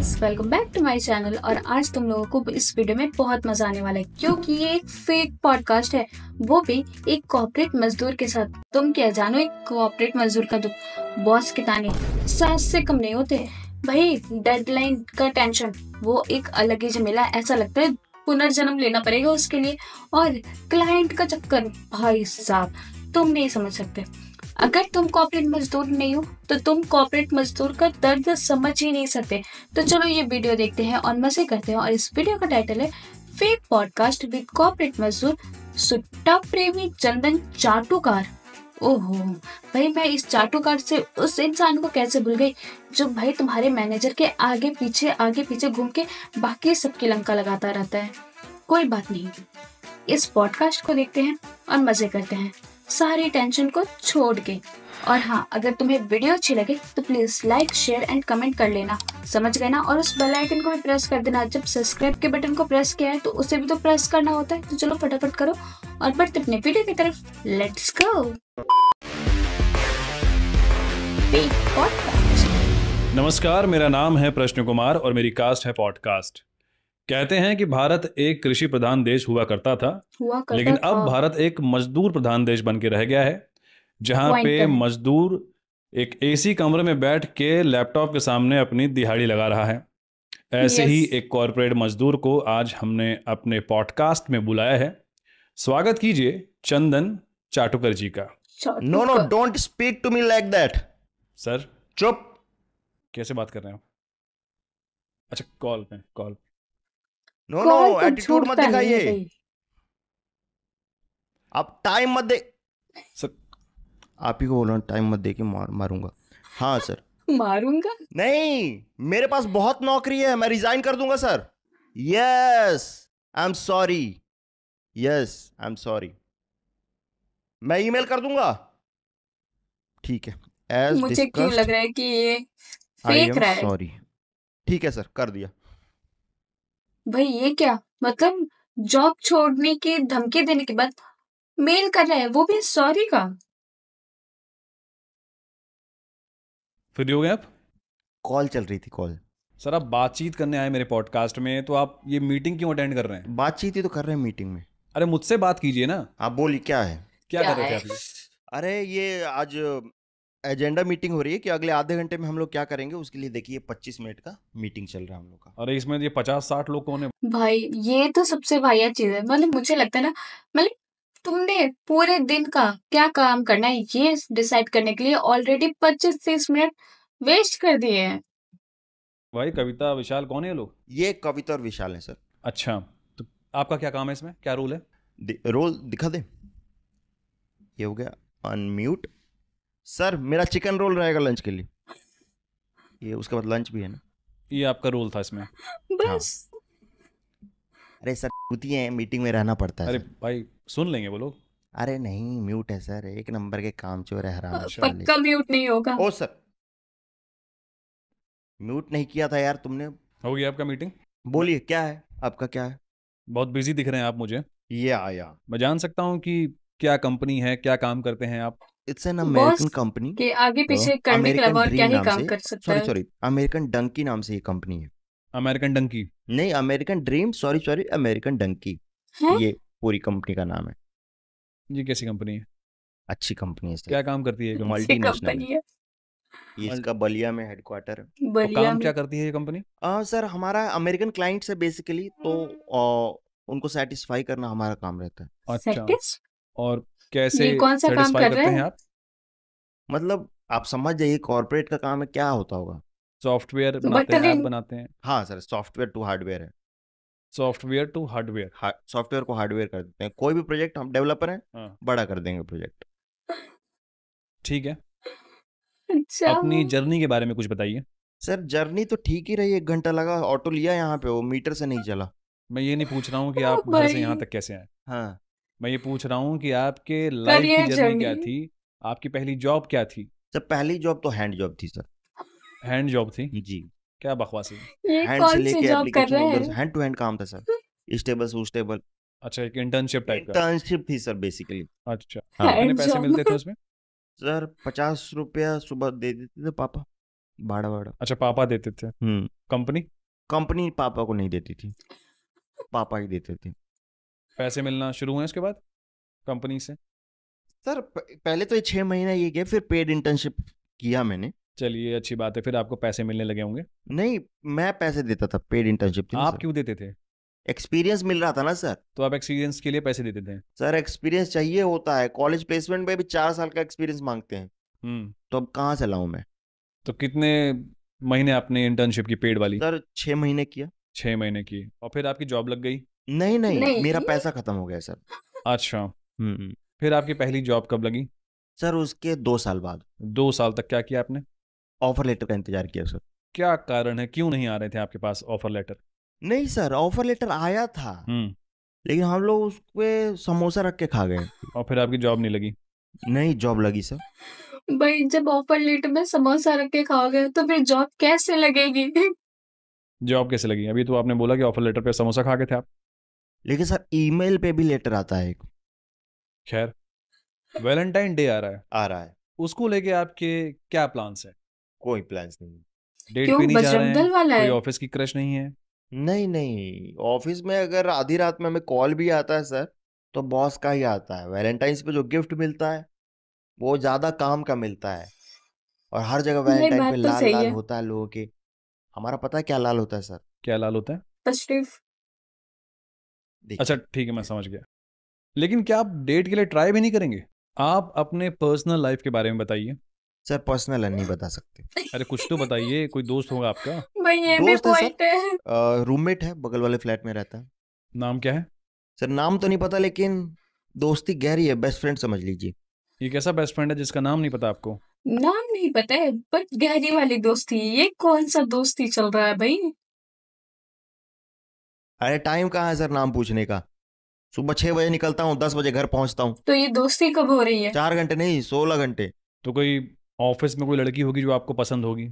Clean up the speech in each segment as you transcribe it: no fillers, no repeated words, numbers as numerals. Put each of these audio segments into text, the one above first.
Guys, welcome back to my channel. और आज तुम लोगों को इस वीडियो में बहुत मजा आने वाला है क्योंकि ये एक फेक पॉडकास्ट है, वो भी एक कॉर्पोरेट मजदूर के साथ। तुम क्या जानो एक कॉर्पोरेट मजदूर का दुख। बॉस के ताने 7 से कम नहीं होते भाई। डेडलाइन का टेंशन वो एक अलग ही झमेला, ऐसा लगता है पुनर्जन्म लेना पड़ेगा उसके लिए। और क्लाइंट का चक्कर भाई साहब तुम नहीं समझ सकते। अगर तुम कॉर्पोरेट मजदूर नहीं हो तो तुम कॉर्पोरेट मजदूर का दर्द समझ ही नहीं सकते। तो चलो ये वीडियो देखते हैं और मजे करते हैं। और इस वीडियो का टाइटल है फेक पॉडकास्ट विद कॉर्पोरेट मजदूर सुट्टा प्रेमी चंदन चाटुकार। ओहो भाई, मैं इस चाटुकार से उस इंसान को कैसे भूल गई जो भाई तुम्हारे मैनेजर के आगे पीछे घूम के बाकी सबकी लंका लगाता रहता है। कोई बात नहीं, इस पॉडकास्ट को देखते हैं और मजे करते हैं सारी टेंशन को छोड़ के। और हाँ, अगर तुम्हें वीडियो अच्छी लगे तो please like share and comment कर लेना, समझ गए ना। और उस बेल आइकन को भी प्रेस कर देना। जब सब्सक्राइब के बटन को प्रेस किया है तो उसे भी तो प्रेस करना होता है। तो चलो फटाफट करो और बढ़ते अपने वीडियो की तरफ। Let's go. नमस्कार, मेरा नाम है प्रश्न कुमार और मेरी कास्ट है पॉडकास्ट। कहते हैं कि भारत एक कृषि प्रधान देश हुआ करता था, लेकिन अब भारत एक मजदूर प्रधान देश बन के रह गया है, जहां पे मजदूर एक एसी कमरे में बैठ के लैपटॉप के सामने अपनी दिहाड़ी लगा रहा है। ऐसे ही एक कॉर्पोरेट मजदूर को आज हमने अपने पॉडकास्ट में बुलाया है। स्वागत कीजिए चंदन चाटुकर जी का। No don't speak to me like that. Sir चुप। कैसे बात कर रहे हैं आप? अच्छा, कॉल नो एटीट्यूड मत दिखाइए। आप टाइम मत दे। सर आप ही को बोलना टाइम मत दे के मारूंगा। हाँ सर। मारूंगा नहीं, मेरे पास बहुत नौकरी है, मैं रिजाइन कर दूंगा sir. Yes I am sorry. मैं ईमेल कर दूंगा। ठीक है, एज मुझे क्यों लग रहा है कि ये फेक रहा है। सॉरी। ठीक है सर, कर दिया। भाई ये क्या मतलब, जॉब छोड़ने की धमकी देने के बाद मेल कर रहा है, वो भी सॉरी का। फ्री हो गए आप? कॉल चल रही थी कॉल। सर आप बातचीत करने आए मेरे पॉडकास्ट में, तो आप ये मीटिंग क्यों अटेंड कर रहे हैं? बातचीत ही तो कर रहे हैं मीटिंग में। अरे मुझसे बात कीजिए ना। आप बोलिए क्या है। क्या कर रहे थे आप? अरे ये आज एजेंडा मीटिंग हो रही है कि अगले आधे घंटे में हम लोग क्या करेंगे, उसके लिए देखिए 25 मिनट का मीटिंग चल रहा है हम लोग का। अरे इसमें ये 50-60 लोग कौन है? भाई ये तो सबसे वाहियात चीज है। मतलब मुझे लगता है ना, मतलब तुमने पूरे दिन का क्या काम करना है ये डिसाइड करने के लिए ऑलरेडी 25-30 मिनट वेस्ट कर दिए हैं। भाई कविता विशाल कौन है ये लोग? ये कविता और विशाल है सर। अच्छा, तो आपका क्या काम है इसमें, क्या रोल है? रोल दिखा दे। ये हो गया अनम्यूट। सर मेरा चिकन रोल रहेगा लंच के लिए। ये उसके बाद लंच भी है ना। ये आपका रोल था इसमें? बस अरे सर कुती है, मीटिंग में रहना पड़ता है। अरे सर भाई सुन लेंगे वो लोग। अरे नहीं, म्यूट है सर। एक नंबर के कामचोर है हराम। पक्का म्यूट नहीं होगा। ओ सर, म्यूट नहीं किया था यार तुमने। हो गया आपका मीटिंग? बोलिए क्या है आपका, क्या है। बहुत बिजी दिख रहे हैं आप मुझे। ये आया। मैं जान सकता हूँ कि क्या कंपनी है, क्या काम करते हैं आप? इट्स एन अमेरिकन कंपनी के आगे पीछे करने के अलावा और क्या ही काम कर सकता है। सॉरी, अमेरिकन डंकी नाम से ये कंपनी है। अमेरिकन डंकी नहीं, American dream. Sorry, American dunki ये पूरी कंपनी का नाम है। ये कैसी कंपनी है? अच्छी कंपनी है। क्या काम करती है? मल्टीनेशनल है। ये इसका बलिया में हेडक्वार्टर है। तो काम क्या करती है ये कंपनी? सर हमारा अमेरिकन क्लाइंट्स है बेसिकली, तो उनको सेटिस्फाई करना हमारा काम रहता है। अच्छा, और कैसे कौन सा काम कर रहे हैं आप? मतलब आप समझ जाइए कॉर्पोरेट का काम है, क्या होता होगा। सॉफ्टवेयर बनाते हैं, ऐप बनाते हैं? हाँ सर, सॉफ्टवेयर टू हार्डवेयर है। Software to hardware? सॉफ्टवेयर को हार्डवेयर कर देते हैं। कोई भी प्रोजेक्ट हम डेवलपर हैं, बड़ा कर देंगे प्रोजेक्ट। ठीक है। अच्छा। अपनी जर्नी के बारे में कुछ बताइए। सर जर्नी तो ठीक ही रही। 1 घंटा लगा, ऑटो लिया यहाँ पे, वो मीटर से नहीं चला। मैं ये नहीं पूछ रहा हूँ कि आप घर से यहाँ तक कैसे आए। हाँ, मैं ये पूछ रहा हूँ कि आपके लाइफ की जर्नी क्या थी, आपकी पहली जॉब क्या थी? सर पहली जॉब तो हैंड जॉब थी सर। हैंड जॉब थी जी। क्या बकवास है? हैंड से लेके एप्लीकेशन उधर, हैंड टू हैंड काम था सर। स्टेबल से स्टेबल। अच्छा, एक इंटर्नशिप टाइप का? इंटर्नशिप थी सर बेसिकली। अच्छा, कितने पैसे मिलते थे उसमें? सर 50 रुपया सुबह दे देते थे पापा। भाड़ा वाड़ा। अच्छा, पापा देते थे। कंपनी? कंपनी पापा को नहीं देती थी, पापा ही देते थे। पैसे मिलना शुरू हुए उसके बाद कंपनी से? सर पहले तो ये 6 महीना ये गया, फिर पेड इंटर्नशिप किया मैंने। चलिए, अच्छी बात है, फिर आपको पैसे मिलने लगे होंगे। नहीं, मैं पैसे देता था, पेड इंटर्नशिप थी ना आप सर। क्यों देते थे? एक्सपीरियंस मिल रहा था ना सर। तो आप एक्सपीरियंस के लिए पैसे देते थे? सर एक्सपीरियंस चाहिए होता है, कॉलेज प्लेसमेंट में भी 4 साल का एक्सपीरियंस मांगते हैं, हम्म। तो अब कहाँ से लाऊं मैं। तो कितने महीने आपने इंटर्नशिप की पेड वाली? सर 6 महीने किया। 6 महीने की, और फिर आपकी जॉब लग गई? नहीं नहीं, मेरा नहीं। पैसा खत्म हो गया सर। अच्छा। हम्म। फिर आपकी पहली जॉब कब लगी? सर उसके 2 साल बाद 2 साल तक क्या किया आपने? ऑफर लेटर का इंतजार किया सर। क्या कारण है, क्यों नहीं आ रहे थे आपके पास ऑफर लेटर? नहीं सर, ऑफर लेटर आया था, हम्म। लेकिन हम लोग उस पे समोसा रख के खा गए। और फिर आपकी जॉब नहीं लगी? नहीं, जॉब लगी सर। भाई जब ऑफर लेटर में समोसा रख के खाओगे तो फिर जॉब कैसे लगेगी? जॉब कैसे लगी? अभी तो आपने बोला कि ऑफर लेटर पे समोसा खा गए थे आप। लेकिन सर ईमेल पे भी लेटर आता है एक। खैर, वैलेंटाइन डे आ रहा है, आ रहा है। उसको लेके आपके क्या प्लान्स है? कोई प्लान्स नहीं। डेट क्यों, पे नहीं जा रहे बजरंग हैं? दल वाला कोई है? ऑफिस की क्रश नहीं है? नहीं नहीं, ऑफिस में अगर आधी रात में हमें कॉल भी आता है सर, तो बॉस का ही आता है। वैलेंटाइंस पे जो गिफ्ट मिलता है वो ज्यादा काम का मिलता है, और हर जगह नहीं, वैलेंटाइन पे बात तो लाल सही लाल है। होता है लोगों के। हमारा पता है क्या लाल होता है सर? क्या लाल होता है? तशरीफ। अच्छा देखिए ठीक है, मैं समझ गया। लेकिन क्या आप डेट के लिए ट्राई भी नहीं करेंगे? आप अपने पर्सनल लाइफ के बारे में बताइए। सर, पर्सनल नहीं बता सकते। अरे कुछ तो बताइए, कोई दोस्त होगा आपका। भाई ये भी दोस्त है पॉइंट है। सर, रूममेट है, बगल वाले फ्लैट में रहता है। नाम क्या है? सर नाम तो नहीं पता, लेकिन दोस्ती गहरी है, बेस्ट फ्रेंड समझ लीजिए। ये कैसा बेस्ट फ्रेंड है जिसका नाम नहीं पता आपको? नाम नहीं पता है पर गहरी वाली दोस्ती, ये कौन सा दोस्ती चल रहा है भाई? अरे टाइम कहाँ है सर नाम पूछने का? सुबह 6 बजे निकलता हूँ, 10 बजे घर पहुंचता हूँ। तो ये दोस्ती कब हो रही है? 4 घंटे नहीं, 16 घंटे। तो कोई ऑफिस में कोई लड़की होगी जो आपको पसंद होगी?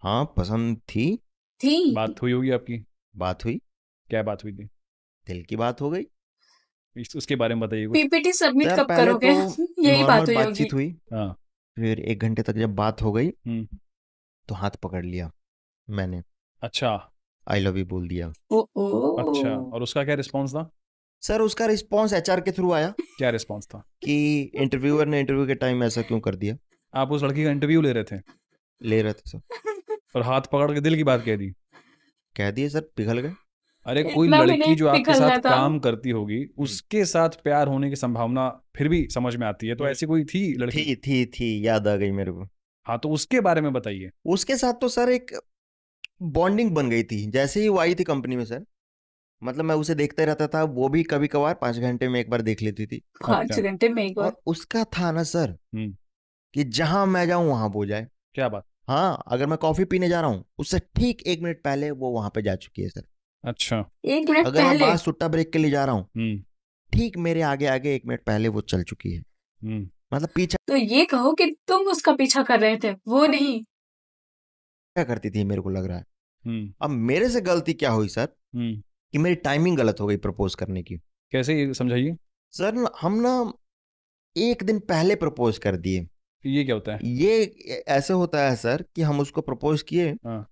हाँ, पसंद थी। थी। बात हुई होगी आपकी? बात हुई। क्या बात हुई थी? दिल की बात हो गई। उसके बारे में बताइए कुछ। पीपीटी सबमिट यार कब पहले करोगे? तो यही बात नॉर्मल हुई होगी। बातचीत हुई, हाँ। फिर 1 घंटे तक जब बात हो गई हम्म। तो हाथ पकड़ लिया मैंने, अच्छा। आई लव यू बोल दिया। ओ अच्छा, ओ। और उसका क्या रिस्पॉन्स था? सर उसका रिस्पॉन्स एचआर के थ्रू आया क्या रिस्पॉन्स था? कि इंटरव्यूअर ने इंटरव्यू के टाइम ऐसा क्यों कर दिया। आप उस लड़की का इंटरव्यू ले रहे थे ले रहे थे सर। और हाथ पकड़ के दिल की बात कह दी? कह दिए सर, पिघल गए। अरे कोई इतना भी लड़की नहीं जो आपके पिघलना साथ था। काम करती होगी, उसके साथ प्यार होने की संभावना फिर भी समझ में आती है, तो ऐसी कोई थी लड़की? थी याद आ गई मेरे को। हाँ, तो उसके बारे में बताइए। उसके साथ तो सर एक बॉन्डिंग बन गई थी जैसे ही वो आई थी कंपनी में सर। मतलब मैं उसे देखते रहता था, वो भी कभी कभार 5 घंटे में एक बार देख लेती थी। 5 घंटे में एक बार? और उसका था ना सर हम्म। कि जहां मैं जाऊं वहां वो जाए। क्या बात? हाँ, अगर मैं कॉफी पीने जा रहा हूँ उससे ठीक 1 मिनट पहले वो वहां पे जा चुकी है सर। अच्छा। 1 मिनट अगर मैं पहले? बाहर सुट्टा ब्रेक के लिए जा रहा हूँ, हम्म। ठीक मेरे आगे आगे 1 मिनट पहले वो चल चुकी है। हम्म। मतलब पीछा तो ये कहो कि तुम उसका पीछा कर रहे थे, वो नहीं? करती थी मेरे को लग रहा है। हम्म। अब मेरे से गलती क्या हुई सर हम्म। कि मेरी टाइमिंग गलत हो गई प्रपोज करने की। कैसे, ये समझाइए। सर हम ना 1 दिन पहले प्रपोज कर दिए। ये क्या होता है? ये ऐसे होता है सर कि हम उसको प्रपोज किए हाँ।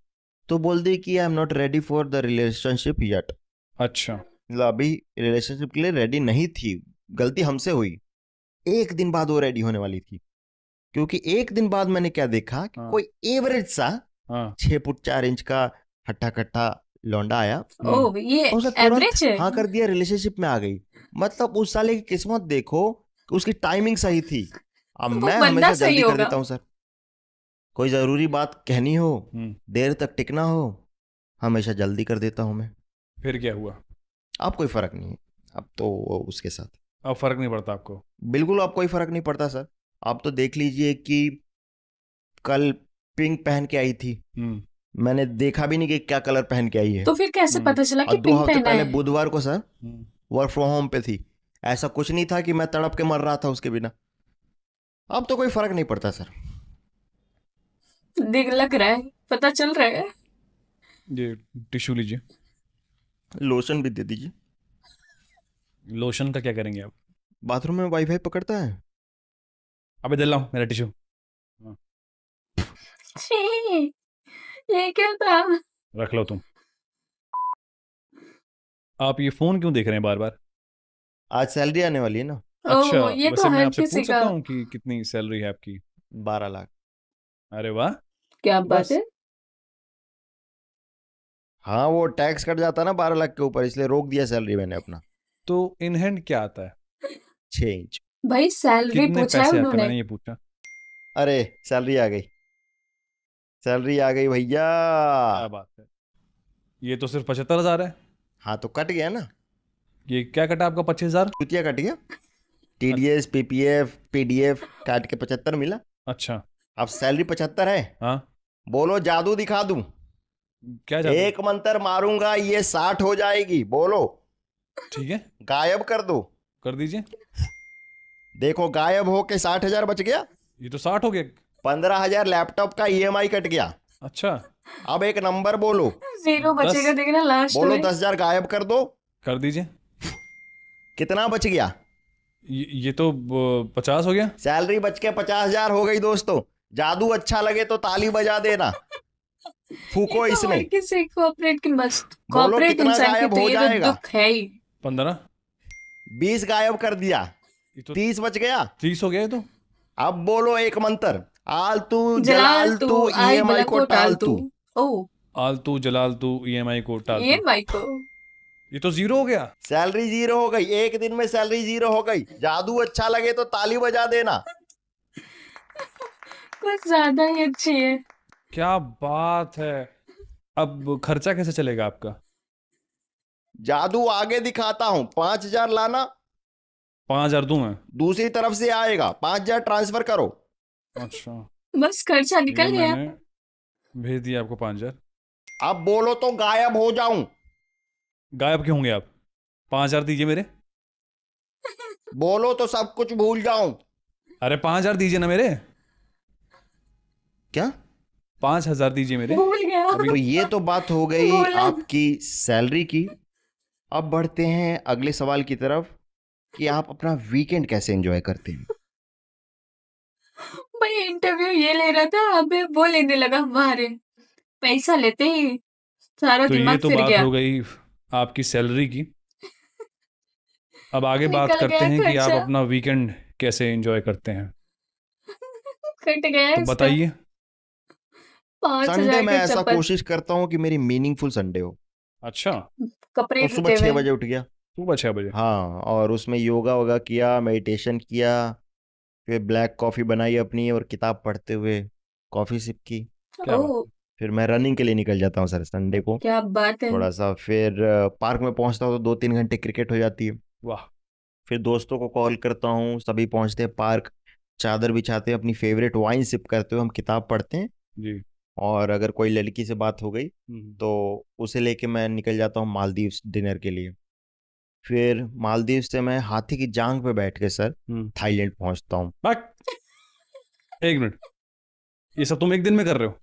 तो बोल दी कि I am not ready for the relationship yet. अच्छा। मतलब अभी रिलेशनशिप के लिए रेडी नहीं थी, गलती हमसे हुई। 1 दिन बाद वो रेडी होने वाली थी, क्योंकि 1 दिन बाद मैंने क्या देखा कि हाँ। कोई एवरेज सा हाँ। 6 फुट 4 इंच का हट्टा कट्टा लौंडा आया ओह, ये और उसे तुरंत एवरेज है? हाँ कर दिया, रिलेशनशिप में आ गई। मतलब उस साले की किस्मत देखो कि उसकी टाइमिंग सही थी। अब वो मैं बंदा हमेशा सही जल्दी कर होगा। देता हूँ सर। कोई जरूरी बात कहनी हो, हम्म। देर तक टिकना हो, हमेशा जल्दी कर देता हूँ मैं। फिर क्या हुआ? अब कोई फर्क नहीं है, अब तो वो उसके साथ। अब फर्क नहीं पड़ता आपको? बिल्कुल, अब कोई फर्क नहीं पड़ता सर। आप तो देख लीजिए कि कल पिंक पहन के आई थी, हम्म। मैंने देखा भी नहीं कि क्या कलर पहन के आई है। तो फिर कैसे हम्म। पता चला और कि 2 पिंक हफ्ते पहना पहले है? बुधवार को sir hmm. Work from home पे थी। ऐसा कुछ नहीं था कि मैं तड़प के मर रहा था उसके बिना। अब तो कोई फर्क नहीं पड़ता सर। दिख लग रहा है, पता चल रहा है। ये टिश्यू लीजिए। लोशन भी दे दीजिए। लोशन का क्या करेंगे आप? बाथरूम में वाईफाई पकड़ता है। अबे दे लाओ मेरा टिश्यू। छी, ये क्या था? रख लो तुम। आप ये फोन क्यों देख रहे हैं बार बार? आज सैलरी आने वाली है ना। अच्छा, ये वैसे तो मैं हर आपसे किसी पूछ का। सकता हूँ कि कितनी सैलरी है आपकी? 12 लाख। अरे वाह। क्या बात बस है? हाँ, वो टैक्स कट जाता है ना 12 लाख के ऊपर, इसलिए रोक दिया सैलरी मैंने अपना। तो इन हैंड क्या आता है? 6 इंच। भाई सैलरी कितने पूछा है पैसे आते हैं, उन्होंने। मैंने ये पूछा। अरे सैलरी आ गई, सैलरी आ गई भैया। क्या बात है, ये तो सिर्फ 75,000 है। हाँ तो कट गया ना। ये क्या कटा आपका 25,000? चुतिया कट गया। टीडीएस पीपीएफ पीडीएफ काट के 75 मिला। अच्छा। अब सैलरी 75 है। हाँ, बोलो जादू दिखा दूं। क्या जादू? एक मंत्र मारूंगा ये 60 हो जाएगी। बोलो। ठीक है, गायब कर दो। कर दीजिए। देखो गायब हो के 60,000 बच गया। ये तो 60 हो गया। 15,000 लैपटॉप का ईएमआई कट गया। अच्छा, अब एक नंबर बोलो। जीरो बचेगा 10 देखना लास्ट बोलो में। 10,000 गायब कर दो। कर दीजिए। कितना बच गया? ये तो 50 हो गया। सैलरी बच के 50,000 हो गई दोस्तों। जादू अच्छा लगे तो ताली बजा देना। फूको ये तो इसमें। हर किसी कॉर्पोरेट की मस्त बोलो कॉर्पोरेट कितना इंसान की गायब तो हो ये तो जाएगा? दुख है ही। 15। 20 गायब कर दिया। ये तो 30 बच गया। 30 हो गया। ये तो अब बोलो एक मंत्र। आलतू जलाल जलाल तू तू आई ईएमआई बला को को टाल टाल तू। तू। ओ आलतू जलाल तू ईएमआई को टाल ये तू। माइको। ये तो 0 हो गया। सैलरी 0 हो गई। एक दिन में सैलरी 0 हो गई। जादू अच्छा लगे तो ताली बजा देना। कुछ ज्यादा ही अच्छी है। क्या बात है। अब खर्चा कैसे चलेगा आपका? जादू आगे दिखाता हूं। 5,000 लाना। 5,000 दूं मैं? दूसरी तरफ से आएगा। 5,000 ट्रांसफर करो। अच्छा, बस खर्चा ये निकल गया। मैंने भेज दिया आपको 5,000। अब बोलो तो गायब हो जाऊं। गायब क्यों होंगे आप? 5,000 दीजिए मेरे। बोलो तो सब कुछ भूल जाऊं। अरे 5,000 दीजिए ना मेरे। क्या? 5,000 दीजिए मेरे। भूल गया। तो ये तो बात हो गई बोला। आपकी सैलरी की। अब बढ़ते हैं अगले सवाल की तरफ कि आप अपना वीकेंड कैसे एंजॉय करते हैं। भाई इंटरव्यू ये ले रहा था, अबे वो लेने लगा बाहर। पैसा लेते ही सारा तो ये दिमाग तो फिर बात गया। हो गई आपकी सैलरी की। अब आगे बात निकल करते गया हैं कि आप खर्चा। अपना वीकेंड कैसे एंजॉय करते हैं। कट गया तो इसका। बताइए। संडे 5,000 में के ऐसा चप्पल कोशिश करता हूँ कि मेरी मीनिंगफुल संडे हो। अच्छा, कपड़े तो सुबह धोते 6 हुए। बजे उठ गया। सुबह 6 बजे। हाँ, और उसमें योगा वोगा किया, मेडिटेशन किया, फिर ब्लैक कॉफ़ी बनाई अपनी और किताब पढ़ते हुए कॉफ़ी सिप की। क्या बात ओ है। फिर मैं रनिंग के लिए निकल जाता हूँ सर संडे को। क्या बात है। थोड़ा सा फिर पार्क में पहुंचता हूँ तो 2-3 घंटे क्रिकेट हो जाती है। वाह। फिर दोस्तों को कॉल करता हूँ, सभी पहुंचते हैं पार्क, चादर बिछाते हैं, अपनी फेवरेट वाइन सिप करते हुए हम किताब पढ़ते हैं। जी। और अगर कोई लड़की से बात हो गई हम्म। तो उसे लेके मैं निकल जाता हूँ मालदीव्स डिनर के लिए। फिर मालदीव से मैं हाथी की जांग पे बैठ के सर थाईलैंड पहुंचता हूँ। बाक, एक मिनट, ये सब तुम एक दिन में कर रहे हो?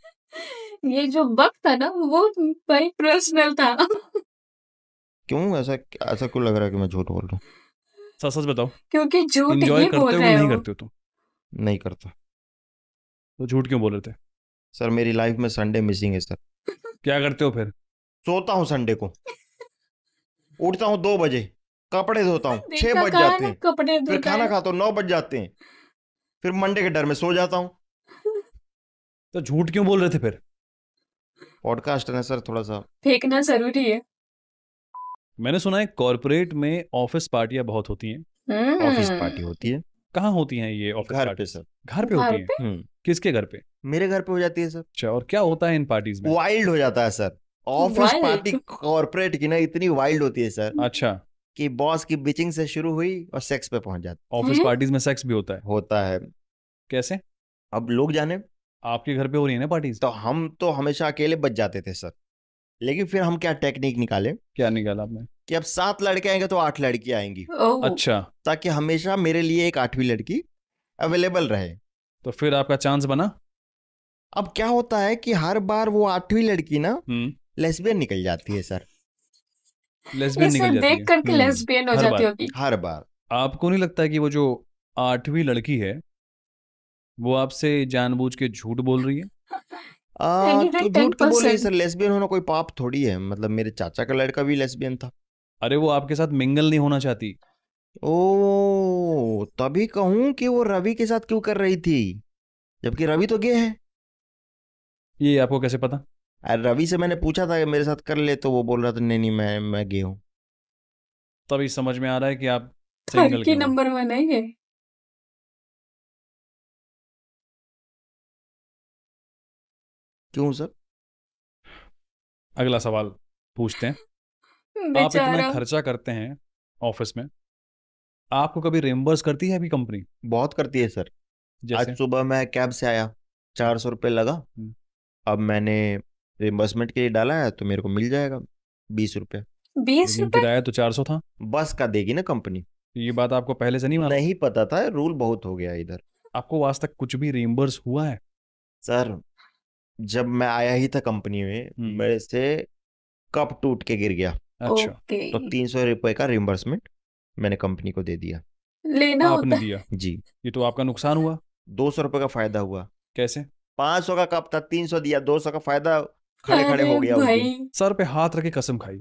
ये जो वक्त था ना वो भाई पर्सनल था। क्यों ऐसा ऐसा क्यों लग रहा है कि मैं झूठ बोल रहा हूँ? सच सच बताओ। क्योंकि झूठ इंजॉय ही बोल करते हो कि रहे नहीं हो। करते हो तुम? नहीं करता तो झूठ क्यों बोल रहे थे? सर। मेरी लाइफ में संडे मिसिंग है सर। क्या करते हो फिर? सोता हूँ संडे को, उठता हूँ 2 बजे, कपड़े धोता हूँ 6 देखा बज कहाँ जाते ना हैं, कपड़े फिर धोता खाना है। खाता हूँ 9 बज जाते हैं, फिर मंडे के डर में सो जाता हूँ। तो झूठ क्यों बोल रहे थे फिर? पॉडकास्ट है ना सर, थोड़ा सा। फेंकना जरूरी है। मैंने सुना है कॉर्पोरेट में ऑफिस पार्टियां बहुत होती हैं। ऑफिस पार्टी होती है कहाँ होती हैं ये ऑफिस घर पार्टी? पे सर। घर पे घर होती हैं? हम्म किसके घर पे? मेरे घर पे हो जाती है सर। अच्छा, और क्या होता है इन पार्टीज में? वाइल्ड हो जाता है sir. Office party wild. Corporate की ना इतनी वाइल्ड होती है सर अच्छा, कि बॉस की बिचिंग से शुरू हुई और सेक्स पे पहुंच जाती ऑफिस हैं? पार्टीज में सेक्स भी होता है? होता है। कैसे? अब लोग जाने। आपके घर पे हो रही है ना पार्टीज? तो हम तो हमेशा अकेले बच जाते थे सर। लेकिन फिर हम क्या टेक्निक निकाले क्या निकाला आपने? कि अब 7 लड़के आएंगे तो 8 लड़की आएंगी, ओह अच्छा, ताकि हमेशा मेरे लिए एक 8वीं लड़की अवेलेबल रहे। तो फिर आपका चांस बना? अब क्या होता है कि हर बार वो 8वीं लड़की ना लेस्बियन निकल जाती है सर। लेस्बियन इसे निकल जाती देख है करके लेस्बियन हो हर जाती बार? होगी। हर बार। आपको नहीं लगता कि वो जो 8वीं लड़की है वो आपसे जानबूझ के झूठ बोल रही है? तो झूठ क्यों बोल रही सर? लेस्बियन होना कोई पाप थोड़ी है। मतलब मेरे चाचा का लड़का भी लेस्बियन था। अरे वो आपके साथ मिंगल नहीं होना चाहती। ओ, तभी कहूं कि वो रवि के साथ क्यों कर रही थी, जबकि रवि तो गे है। ये आपको कैसे पता? अरे रवि से मैंने पूछा था कि मेरे साथ कर ले, तो वो बोल रहा था नहीं नहीं मैं गे हूँ। तभी समझ में आ रहा है कि आप सिंगल क्यों हो। नंबर 1 है ये। क्यों सर? अगला सवाल पूछते हैं। आप इतना बेचारा। खर्चा करते हैं ऑफिस में, आपको कभी रिम्बर्स करती है अभी कंपनी? बहुत करती है सर। आज जैसे सुबह मैं कैब से आया, 400 रुपये लगा। अब मैंने रिम्बर्समेंट के लिए डाला है, तो मेरे को मिल जाएगा 20 रुपये। 20 लेकिन रुपए? किराया तो 400 था। बस का देगी ना कंपनी। ये बात आपको पहले से नहीं मालूम? नहीं पता था, रूल बहुत हो गया इधर। आपको आज तक कुछ भी रिम्बर्स हुआ है? सर जब मैं आया ही था कंपनी में, मेरे से कप टूट के गिर गया। अच्छा। तो 300 रुपये का रिम्बर्समेंट मैंने कंपनी को दे दिया। लेना आपने होता दिया? जी। ये तो आपका नुकसान हुआ। 200 रुपये का फायदा हुआ। कैसे? 500 का कप था, 300 दिया, 200 का फायदा खड़े खड़े हो गया उस दिन। सर पे हाथ रखे कसम खाई,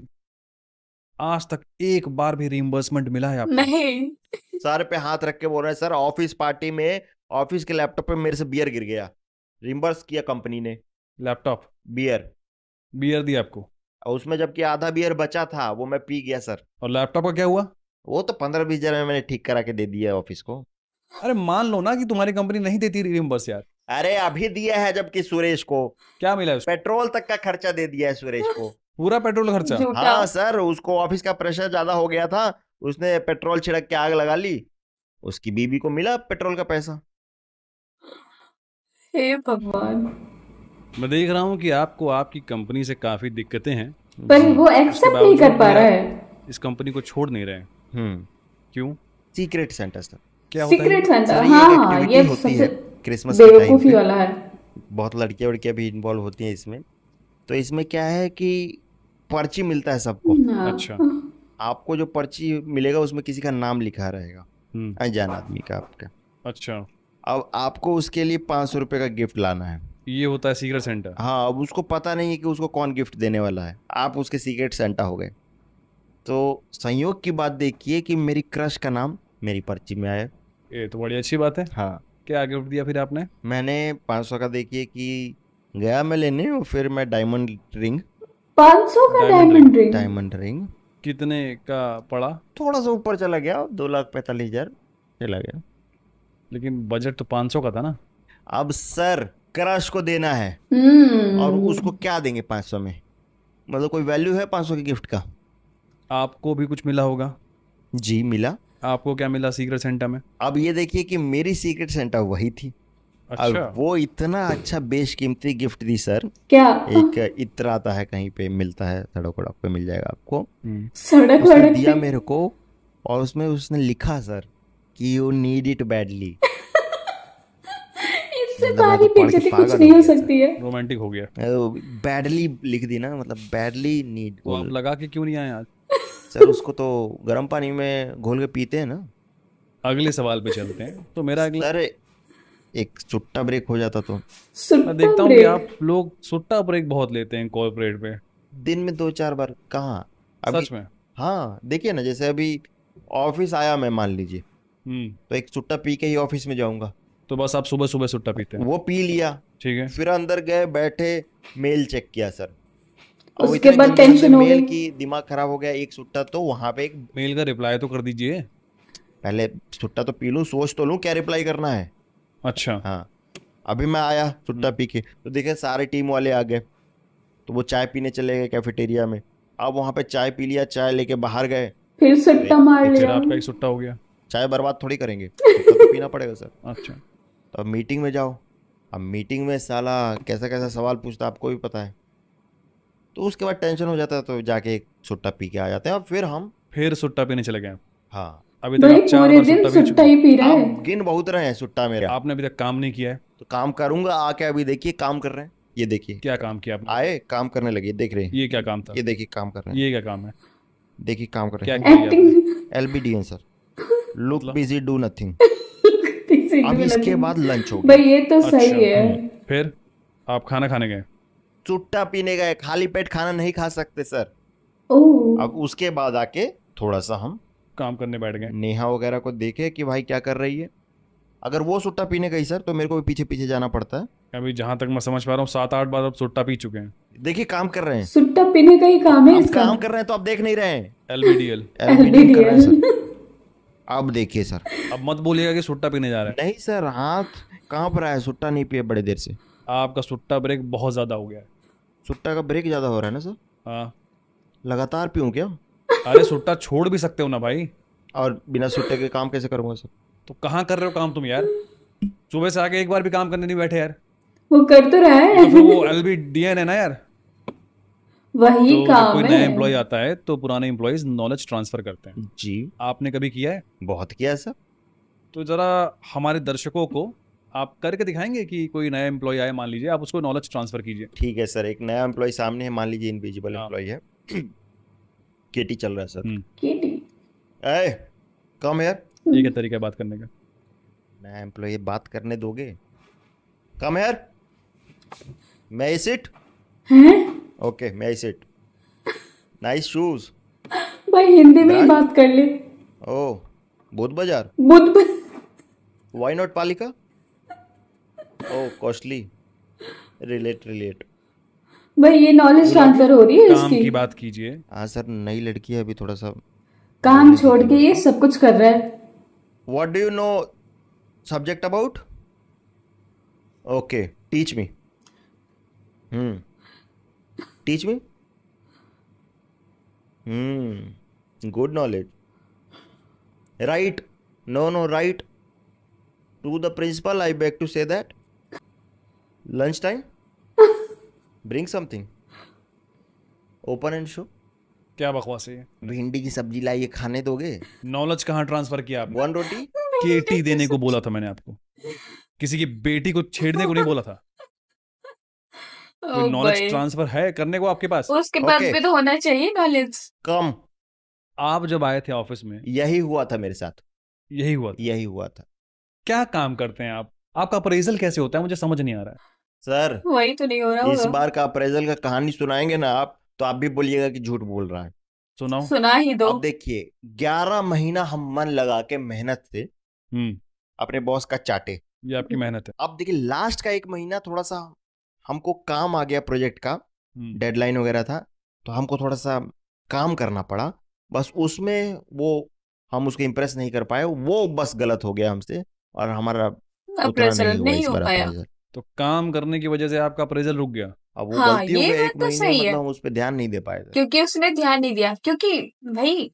आज तक एक बार भी रिइंबर्समेंट मिला है आपको? नहीं। सर पे हाथ रख के बोल रहे हैं सर, ऑफिस पार्टी में ऑफिस के लैपटॉप पे मेरे से बियर गिर गया, रिम्बर्स किया कंपनी ने। लैपटॉप? बियर दी आपको? और उसमें जबकि आधा बियर बचा था, वो मैं पी गया सर। और लैपटॉप का क्या हुआ? वो तो 15-20 हजार में मैंने ठीक करा के दे दिया ऑफिस को। अरे मान लो ना कि तुम्हारी कंपनी नहीं देती रिइंबर्स यार। अरे अभी दिया है, जबकि सुरेश को क्या मिला है उसको? पेट्रोल तक का खर्चा दे दिया है सुरेश को। पूरा पेट्रोल खर्चा? हाँ सर, उसको ऑफिस का प्रेशर ज्यादा हो गया था, उसने पेट्रोल छिड़क के आग लगा ली, उसकी बीबी को मिला पेट्रोल का पैसा। हे भगवान। मैं देख रहा हूँ कि आपको आपकी कंपनी से काफी दिक्कतें हैं, पर वो एक्सेप्ट नहीं कर पा रहा है। इस कंपनी को छोड़ नहीं रहे। क्यों? Secret Santa sir. क्या होता है? सीक्रेट सेंटा, ये हाँ एक्टिविटी ये होती है क्रिसमस बेवकूफी वाला है। बहुत लड़कियां वड़कियां भी इन्वॉल्व होती हैं इसमें। तो इसमें क्या है कि पर्ची मिलता है सबको। अच्छा। आपको जो पर्ची मिलेगा उसमें किसी का नाम लिखा रहेगा, अनजान आदमी का आपका। अच्छा। अब आपको उसके लिए 500 रुपये का गिफ्ट लाना है। ये होता है सीक्रेट सेंटा? हाँ, अब उसको पता नहीं है कि उसको कौन गिफ्ट देने वाला है, आप उसके सीक्रेट सेंटा हो गए। तो संयोग की बात देखिए कि मेरी क्रश का नाम मेरी पर्ची में आया। ये तो बड़ी अच्छी बात है। हाँ। क्या गिफ्ट दिया फिर आपने? मैंने 500 का देखिए कि गया मैं लेने, और फिर मैं डायमंड रिंग। 500 का डायमंड रिंग कितने का पड़ा? थोड़ा सा ऊपर चला गया, 2,45,000 चला गया। लेकिन बजट तो 500 का था ना। अब सर क्रश को देना है, और उसको क्या देंगे 500 में? मतलब कोई वैल्यू है 500 के गिफ्ट का? आपको भी कुछ मिला होगा? जी मिला। आपको क्या मिला सीक्रेट सेंटा में? अब ये देखिए कि मेरी सीक्रेट सेंटा वही थी। अच्छा। अब वो इतना अच्छा बेशकीमती गिफ्ट दी सर। क्या? एक इत्र आता है, कहीं पे मिलता है, सड़क वड़क पे मिल जाएगा आपको। सड़क उसने वड़क दिया मेरे को, और उसमें उसने लिखा सर कि यू नीड इट बैडली। इससे बारी बेइज्जती कुछ नहीं हो सकती है। रोमांटिक हो गया। बैडली लिख दी ना, मतलब बैडली नीड। तो आप लगा के क्यों नहीं आए आज? सर उसको तो गर्म पानी में घोल के पीते हैं ना। अगले सवाल पे चलते हैं। तो मेरा अगला सर एक सुट्टा ब्रेक हो जाता तो। मैं देखता हूँ कि आप लोग सुट्टा ब्रेक बहुत लेते हैं कॉर्पोरेट पे। दिन में 2-4 बार कहाँ? सच में? हाँ, देखिए ना, जैसे अभी ऑफिस आया मैं, मान लीजिए, तो एक सुट्टा पी के ही ऑफिस में जाऊंगा। तो बस आप सुबह सुबह सुट्टा पीते हैं? वो पी लिया, ठीक है। फिर अंदर गए, बैठे, मेल चेक किया सर। उसके बाद टेंशन हो गई की दिमाग खराब हो गया। एक सुट्टा तो वहां पे, एक मेल का रिप्लाई तो कर दीजिए। पहले सुट्टा तो पी लूं, सोच तो लूं क्या रिप्लाई करना है। अच्छा। हाँ, अभी मैं आया सुट्टा पी के, तो देखे सारे टीम वाले आ गए, तो वो चाय पीने चले गए कैफेटेरिया में। अब वहां पे चाय पी लिया, चाय लेके बाहर गए, फिर सुट्टा मार लिया। आपका एक सुट्टा हो गया। चाय बर्बाद थोड़ी करेंगे, तो पीना पड़ेगा सर। अच्छा। तो अब मीटिंग में जाओ, अब मीटिंग में साला कैसा कैसा सवाल पूछता आपको भी पता है, तो उसके बाद टेंशन हो जाता है, तो जाके एक सुट्टा पी के आ जाते हैं। अब फिर सुट्टा पीने चले गए? हाँ। अभी तक आप 4 बार सुट्टा ही पी रहा है। गिन बहुत रहे हैं सुट्टा मेरे। आपने अभी तक काम नहीं किया है? तो काम करूंगा आके। अभी देखिए काम कर रहे हैं, ये देखिए। क्या काम किया आपने? आए काम करने लगे, देख रहे हैं। ये क्या काम था? ये देखिए काम कर रहे हैं। ये क्या काम है? देखिए काम कर रहे हैं। क्या acting? LBDN sir, look busy do nothing. अब इसके बाद लंच हो गया। भाई ये तो सही है। फिर आप खाना खाने गए? सुट्टा पीने गए, खाली पेट खाना नहीं खा सकते सर। अब उसके बाद आके थोड़ा सा हम काम करने बैठ गए। नेहा वगैरह को देखे कि भाई क्या कर रही है। अगर वो सुट्टा पीने गई सर तो मेरे को भी पीछे पीछे जाना पड़ता है। अभी जहां तक मैं समझ पा रहा हूँ 7-8 बार आप सुट्टा पी चुके हैं। देखिए काम कर रहे हैं, सुट्टा पीने का ही काम है अब इसका। काम कर रहे हैं तो आप देख नहीं रहे हैं। LBDL। LBDL कर रहे हैं सर। अब देखिए सर, अब मत बोलिएगा कि सुट्टा पीने जा रहे हैं। नहीं सर, हाथ कांप रहा है, सुट्टा नहीं पिए बड़े देर से। आपका सुट्टा ब्रेक बहुत ज्यादा हो गया है। सुट्टा का ब्रेक ज्यादा हो रहा है ना सर? हाँ। लगातार पीऊं क्या? अरे सुट्टा छोड़ भी सकते हो ना भाई। और बिना सुट्टे के काम कैसे करूंगा सर? तो कहाँ कर रहे हो काम तुम यार? सुबह से आके एक बार भी काम करने नहीं बैठे यार। वो कर तो रहा है। तो फिर वो LBDN है ना यार। वही तो जब काम कोई है। नया एम्प्लॉय आता है तो पुराने एम्प्लॉयज नॉलेज ट्रांसफर करते हैं। जी आपने कभी किया है? बहुत किया सर। तो जरा हमारे दर्शकों को आप करके दिखाएंगे कि कोई नया एम्प्लॉय आए, मान लीजिए, आप उसको नॉलेज ट्रांसफर कीजिए। ठीक है सर, एक नया एम्प्लॉय सामने है, मान लीजिए इनविजिबल हाँ। एम्प्लॉय है। केटी चल रहा है सर। केटी। ए कम यार, ये क्या तरीका है बात करने का? नया एम्प्लॉय बात करने दोगे? कम यार, मे आई सिट? हैं? Okay may I sit. Nice shoes. भाई हिंदी में ही Right? बात कर ले। ओह बुध बाजार। बुध वाई नॉट पालिका? ओह कॉस्टली। रिलेट। भाई ये नॉलेज ट्रांसफर हो रही है काम इसकी। की बात कीजिए। हाँ सर, नई लड़की है, अभी थोड़ा सा। काम छोड़ के ये सब कुछ कर रहा है। What do you know subject about? Okay, teach me. Teach me. Good knowledge. Right. No, right. To the principal, I beg to say that. Lunchtime. Bring something. Open and show. क्या बकवास है ये? भिंडी की सब्जी लाइए, खाने दोगे? नॉलेज कहाँ ट्रांसफर किया आपने? 1 रोटी। केटी देने को बोला था मैंने आपको, किसी की बेटी को छेड़ने को नहीं बोला था। कोई ओ नॉलेज भाई, ट्रांसफर है करने को आपके पास? उसके पास Okay. भी तो होना चाहिए नॉलेज। कम। आप जब आए थे ऑफिस में यही हुआ था मेरे साथ। यही हुआ था? यही हुआ था क्या काम करते हैं आप? आपका अप्रेजल कैसे होता है? मुझे समझ नहीं आ रहा है। सर। वही तो नहीं हो रहा इस होगा। बार का अप्रेजल का कहानी सुनाएंगे ना आप, तो आप भी बोलिएगा कि झूठ बोल रहा है। सुनाओ। सुना ही दो। अब देखिए, 11 महीना हम मन लगा के मेहनत से हम्म अपने बॉस का चाटे। ये आपकी मेहनत है। अब देखिए लास्ट का 1 महीना थोड़ा सा हमको काम आ गया, प्रोजेक्ट का डेडलाइन वगैरह था, तो हमको थोड़ा सा काम करना पड़ा। बस उसमें वो हम उसको इम्प्रेस नहीं कर पाए, वो बस गलत हो गया हमसे, और हमारा उतना अप्रेजल नहीं हुआ नहीं इस हो बार पाया। अप्रेजल। तो काम करने की वजह से आपका अप्रेजल रुक गया। अब वो हाँ, गलती हो ये गई, बात 1 तो महीने सही है। मतलब हम उस पर ध्यान नहीं दे पाए थे। क्योंकि उसने ध्यान नहीं दिया, क्योंकि भाई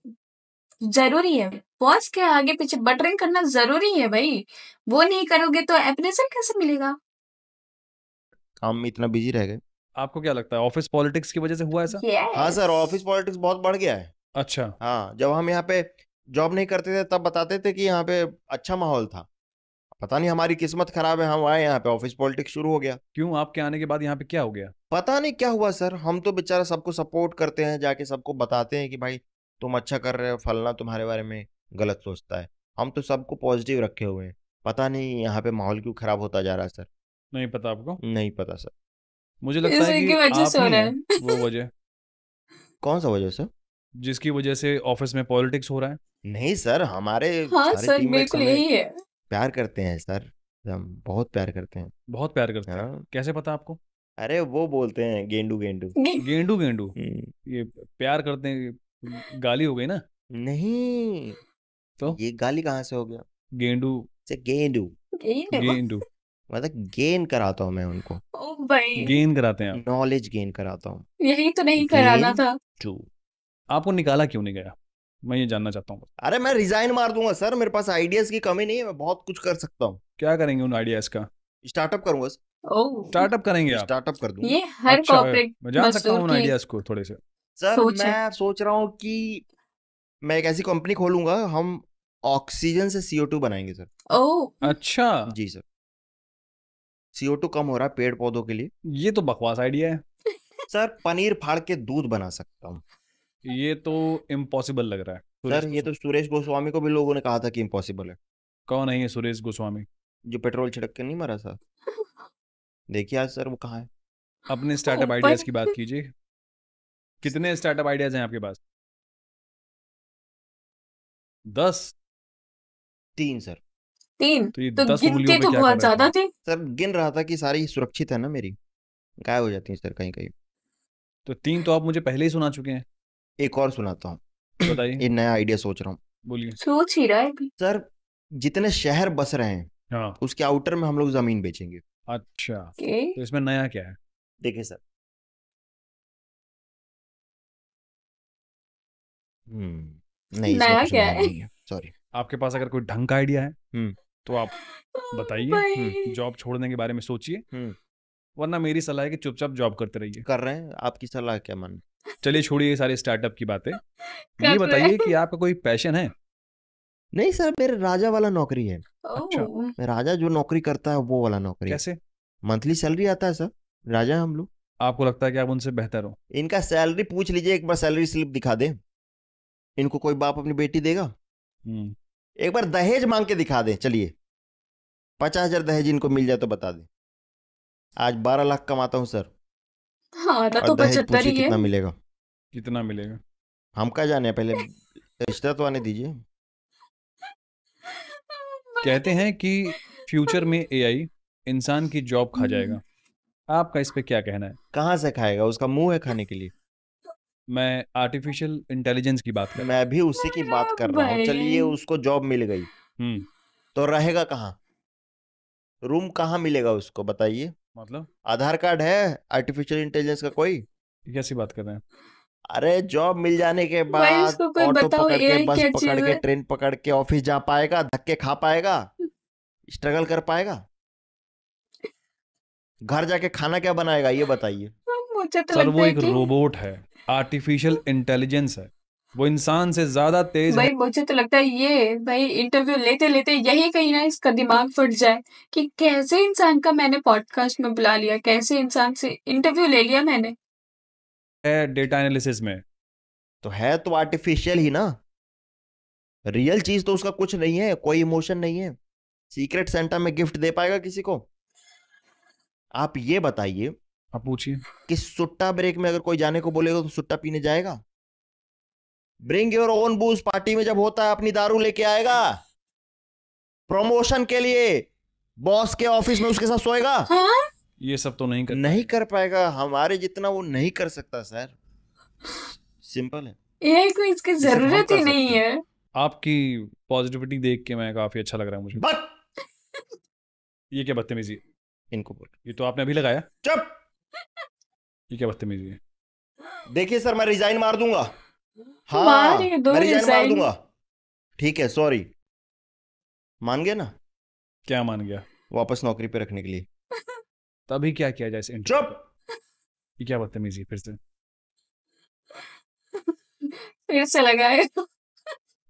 जरूरी है, बॉस के आगे पीछे बटरिंग करना जरूरी है भाई। वो नहीं करोगे तो अप्रेजल कैसे मिलेगा? काम में इतना बिजी रह गए। आपको क्या लगता है ऑफिस पॉलिटिक्स की वजह से हुआ ऐसा? हाँ सर, ऑफिस पॉलिटिक्स बहुत बढ़ गया है। अच्छा। हाँ, जब हम यहाँ पे जॉब नहीं करते थे तब बताते थे कि यहाँ पे अच्छा माहौल था। पता नहीं हमारी किस्मत खराब है, हम आए यहाँ पे ऑफिस पॉलिटिक्स शुरू हो गया। क्यों? आपके आने के बाद यहाँ पे क्या हो गया? पता नहीं क्या हुआ सर, हम तो बेचारा सबको सपोर्ट करते हैं, जाके सबको बताते हैं कि भाई तुम अच्छा कर रहे हो, फलना तुम्हारे बारे में गलत सोचता है। हम तो सबको पॉजिटिव रखे हुए हैं। पता नहीं यहाँ पे माहौल क्यों खराब होता जा रहा है सर। नहीं पता आपको? नहीं पता सर। मुझे लगता है इसी कि की वजह आप से हो ही रहा हैं है। वो वजह कौन सा वजह सर? जिसकी वजह से ऑफिस में पॉलिटिक्स हो रहा है। नहीं सर, हमारे हाँ सारे सर, टीममेट्स बिल्कुल हमें यही है। प्यार करते हैं सर, हम बहुत प्यार करते हैं। बहुत प्यार करते हैं। हाँ। कैसे पता आपको? अरे वो बोलते हैं गेंडू गेंडू। गेंडू गेंडू? हम्म, ये प्यार करते हैं, गाली हो गई ना? नहीं, तो ये गाली कहाँ से हो गया? गेंडू से गेंडू गेंडू मतलब गेन कराता हूँ मैं उनको, ओ भाई, गेन कराते हैं आप? नॉलेज गेन कराता हूँ। यही तो नहीं कराना गेन था। टू। आपको निकाला क्यों नहीं गया? मैं ये जानना चाहता हूँ। अरे मैं रिजाइन मार दूंगा सर, मेरे पास आइडियाज की कमी नहीं है, मैं बहुत कुछ कर सकता हूँ। क्या करेंगे उन आइडियाज का? स्टार्टअप करूंगा, ओ, स्टार्टअप करेंगे आप? स्टार्टअप कर दूंगा। ये हर अच्छा, कॉर्पोरेट मैं जान सकता हूँ मजदूर उन की आइडियाज को थोड़े से? सर सोच है। मैं सोच रहा हूँ कि मैं एक ऐसी कंपनी खोलूंगा, हम ऑक्सीजन से CO2 बनाएंगे सर। ओ, अच्छा, जी सर, CO2 कम हो रहा है पेड़ पौधों के लिए। ये तो बकवास आइडिया है। सर पनीर फाड़ के दूध बना सकता हूँ। ये तो इम्पॉसिबल लग रहा है। सर ये तो सुरेश गोस्वामी को भी लोगों ने कहा था कि इम्पॉसिबल है। कौन है ये सुरेश गोस्वामी? जो पेट्रोल छिड़क के नहीं मरा था। देखिए आज सर वो कहाँ है। अपने स्टार्टअप आइडियाज की बात कीजिए, कितने स्टार्टअप आइडियाज हैं आपके पास? 10। 3 सर। 3 तो ये तो 10 गिनती उंगलियों पे तो क्या बहुत कर ज्यादा रखे? थी सर गिन रहा था कि सारी सुरक्षित है ना मेरी, गायब हो जाती है सर कहीं कहीं। तो 3 तो आप मुझे पहले ही सुना चुके हैं। एक और सुनाता हूँ। बताइए। ये नया आइडिया सोच रहा हूँ। बोलिए। सोच ही रहा है अभी। सर जितने शहर बस रहे हैं हाँ। उसके आउटर में हम लोग जमीन बेचेंगे। अच्छा, के तो इसमें नया क्या है? देखिए सर, नहीं इसमें नया कुछ क्या नया है? नहीं है, सॉरी। आपके पास अगर कोई ढंग का आइडिया है हम्म तो आप बताइए। भाई जॉब छोड़ने के बारे में सोचिए, हम्म वरना मेरी सलाह है कि चुपचाप जॉब करते रहिए। कर रहे हैं, आपकी सलाह क्या मान। चलिए छोड़िए ये सारे स्टार्टअप की बातें, ये कर रहे बताइए हैं। कि आपका कोई पैशन है? नहीं सर, मेरे राजा वाला नौकरी है। अच्छा, ओह, राजा जो नौकरी करता है वो वाला नौकरी है। कैसे? मंथली सैलरी आता है सर, राजा है हम लोग। आपको लगता है कि आप उनसे बेहतर हो? इनका सैलरी पूछ लीजिए एक बार, सैलरी स्लिप दिखा दे। इनको कोई बाप अपनी बेटी देगा? हम्म, एक बार दहेज मांग के दिखा दे, चलिए 50,000 दहेज इनको मिल जाए तो बता दे। आज 12 लाख कमाता हूँ सर, हाँ था और तो दहेज 75 पूछिए ही है। कितना मिलेगा। कितना मिलेगा? हम क्या जाने, पहले रिश्ता तो आने दीजिए। कहते हैं कि फ्यूचर में एआई इंसान की जॉब खा जाएगा, आपका इस पे क्या कहना है? कहाँ से खाएगा, उसका मुंह है खाने के लिए। मैं आर्टिफिशियल इंटेलिजेंस की बात कर रहा मैं भी उसी की बात कर रहा हूँ। चलिए भाई उसको जॉब मिल गई हूँ। तो रहेगा कहाँ, रूम कहाँ मिलेगा उसको बताइए। मतलब आधार कार्ड है आर्टिफिशियल इंटेलिजेंस का कोई? ये कैसी बात कर रहे हैं? अरे जॉब मिल जाने के भाई बाद उसको कोई ऑटो बताओ पकड़ के, एआई बस क्या पकड़ चीज के, है। ट्रेन पकड़ के ऑफिस जा पाएगा, धक्के खा पाएगा, स्ट्रगल कर पाएगा? घर जाके खाना क्या बनाएगा ये बताइए। मुझे तो सर लगता वो है एक कि रोबोट है, आर्टिफिशियल इंटेलिजेंस है, वो इंसान से ज्यादा तेज है। भाई मुझे तो लगता है ये भाई इंटरव्यू लेते लेते यही कहीं ना इसका दिमाग फट जाए कि कैसे इंसान का मैंने पॉडकास्ट में बुला लिया, कैसे इंसान से इंटरव्यू ले लिया मैंने। डेटा एनालिसिस में। तो है तो आर्टिफिशियल ही ना, रियल चीज तो उसका कुछ नहीं है, कोई इमोशन नहीं है। सीक्रेट सेंटा में गिफ्ट दे पाएगा किसी को? आप ये बताइए आप पूछिए। कि सुट्टा ब्रेक में अगर कोई जाने को बोलेगा तो सुट्टा पीने जाएगा? ब्रिंग योर ओन बूज पार्टी में जब होता है अपनी दारू लेके आएगा? प्रमोशन के लिए बॉस के ऑफिस में उसके साथ सोएगा? हाँ ये सब तो नहीं कर नहीं कर पाएगा, हमारे जितना वो नहीं कर सकता सर, सिंपल है। एआई को इसकी ये सिर्फ हम जरूरत ही कर नहीं सकते हैं। है। आपकी पॉजिटिविटी देख के मैं काफी अच्छा लग रहा है मुझे। बट ये क्या बदतमीजी है? इनको बोल ये तो आपने अभी लगाया। चुप। ये क्या बदतमीजी है? देखिए सर, मैं रिजाइन मार दूंगा। हाँ मारे दो मैं रिजाइन मार रिजाइन। दूंगा। ठीक है, सॉरी, मान गए ना? क्या मान गया? वापस नौकरी पे रखने के लिए। तभी क्या किया जाए इस इंटरव्यू चुप। पे? ये क्या बदतमीजी है फिर से? फिर से लगाए।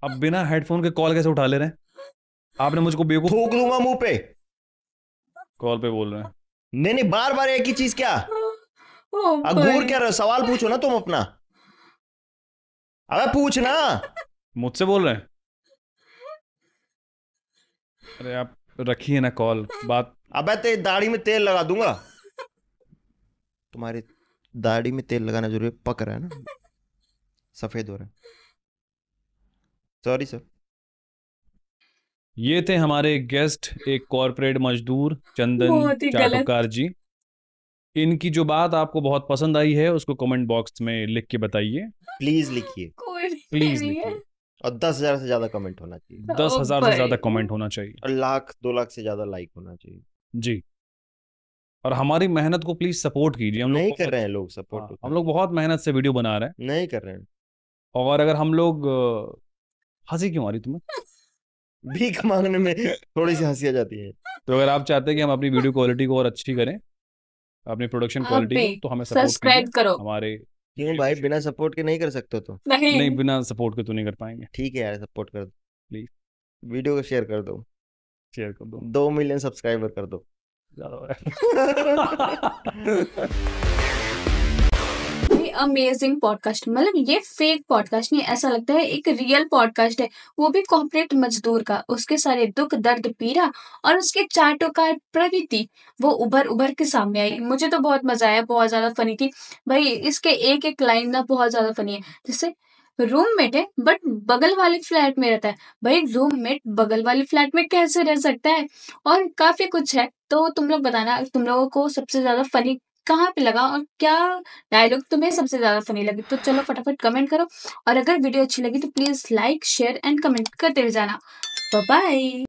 अब बिना हेडफोन के कॉल कैसे उठा ले रहे हैं? आपने मुझको बेवकूफ थूक दूंगा मुंह पे। कॉल पे बोल रहे हैं। नहीं नहीं, बार बार एक ही चीज क्या? ओ अब घूर भाई क्या रहे हो? सवाल पूछो ना तुम अपना। अबे पूछना। मुझसे बोल रहे हैं? अरे आप रखिए ना कॉल, बात। अबे ते दाढ़ी में तेल लगा दूंगा। तुम्हारी दाढ़ी में तेल लगाना जरूरी है, पक रहा है ना, सफेद हो रहा है। Sorry sir. ये थे हमारे गेस्ट, एक कॉर्पोरेट मजदूर चंदन बहुत ही गलत। चाटुकार जी। इनकी जो बात आपको बहुत पसंद आई है उसको कमेंट बॉक्स में लिख के बताइए। प्लीज लिखिए, कोई प्लीज नहीं है। लिखिए। और 10,000 से ज्यादा कमेंट होना चाहिए, 10,000 से भाई। ज्यादा कमेंट होना चाहिए और 1,00,000-2,00,000 से ज्यादा लाइक होना चाहिए। जी। और हमारी मेहनत को प्लीज सपोर्ट कीजिए। हम नहीं लोग कर रहे हैं लोग हाँ, सपोर्ट। हम लोग बहुत मेहनत से वीडियो बना रहे हैं। नहीं कर रहे हैं। और अगर हम लोग हंसी क्यों आ रही तुम्हें? भीख मांगने में थोड़ी सी हंसी आ जाती है। तो अगर आप चाहते हैं कि हम अपनी वीडियो क्वालिटी को और अच्छी करें, अपनी प्रोडक्शन आप क्वालिटी भी को, तो हमें सपोर्ट सब्सक्राइब कीजिए करो। हमारे। क्यों भाई, बिना सपोर्ट के नहीं कर सकते हो तो? नहीं नहीं, बिना सपोर्ट के तो नहीं कर पाएंगे। ठीक है यार, सपोर्ट कर दो प्लीज वीडियो को शेयर कर दो, शेयर कर दो। 2 मिलियन सब्सक्राइबर कर दो। ज्यादा हो रहा है। भाई अमेजिंग पॉडकास्ट, मतलब ये फेक पॉडकास्ट नहीं, ऐसा लगता है एक रियल पॉडकास्ट है, वो भी कॉर्पोरेट मजदूर का। उसके सारे दुख दर्द पीड़ा और उसके चाटुकार प्रवृत्ति वो उभर उभर के सामने आई। मुझे तो बहुत मजा आया, बहुत ज्यादा फनी थी भाई। इसके एक एक लाइन ना बहुत ज्यादा फनी है। जैसे रूममेट है बट बगल वाले फ्लैट में रहता है। भाई रूममेट बगल वाले फ्लैट में कैसे रह सकता है? और काफी कुछ है। तो तुम लोग बताना तुम लोगों को सबसे ज्यादा फनी कहाँ पे लगा और क्या डायलॉग तुम्हें सबसे ज्यादा फनी लगे। तो चलो फटाफट कमेंट करो, और अगर वीडियो अच्छी लगी तो please like share and comment करते हुए जाना। Bye bye.